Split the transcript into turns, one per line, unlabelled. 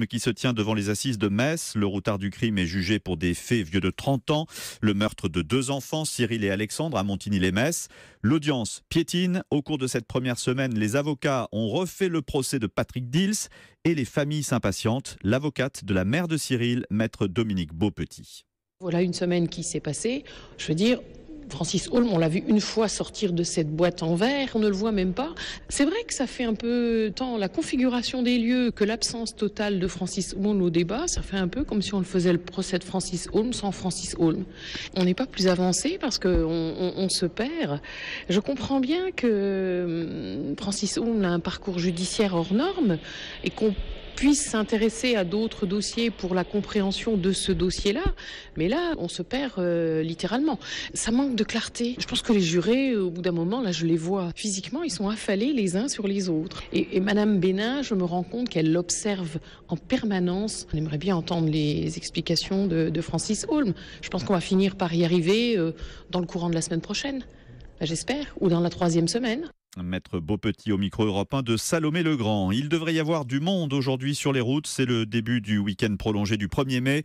qui se tient devant les assises de Metz. Le routard du crime est jugé pour des faits vieux de 30 ans. Le meurtre de 2 enfants, Cyril et Alexandre, à Montigny-lès-Metz. L'audience piétine. Au cours de cette première semaine, les avocats ont refait le procès de Patrick Dils et les familles s'impatientent. L'avocate de la mère de Cyril, maître Dominique Beaupetit.
Voilà une semaine qui s'est passée. Je veux dire, Francis Holm, on l'a vu une fois sortir de cette boîte en verre, on ne le voit même pas. C'est vrai que ça fait un peu tant la configuration des lieux que l'absence totale de Francis Holm au débat, ça fait un peu comme si on le faisait le procès de Francis Holm sans Francis Holm. On n'est pas plus avancé parce qu'on se perd. Je comprends bien que Francis Holm a un parcours judiciaire hors norme et qu'on puisse s'intéresser à d'autres dossiers pour la compréhension de ce dossier-là. Mais là, on se perd littéralement. Ça manque de clarté. Je pense que les jurés, au bout d'un moment, là, je les vois physiquement, ils sont affalés les uns sur les autres. Et Madame Bénin, je me rends compte qu'elle l'observe en permanence. On aimerait bien entendre les explications de Francis Holm. Je pense qu'on va finir par y arriver dans le courant de la semaine prochaine. J'espère, ou dans la 3e semaine.
Maître Beaupetit au micro Europe 1 de Salomé Legrand. Il devrait y avoir du monde aujourd'hui sur les routes. C'est le début du week-end prolongé du 1er mai.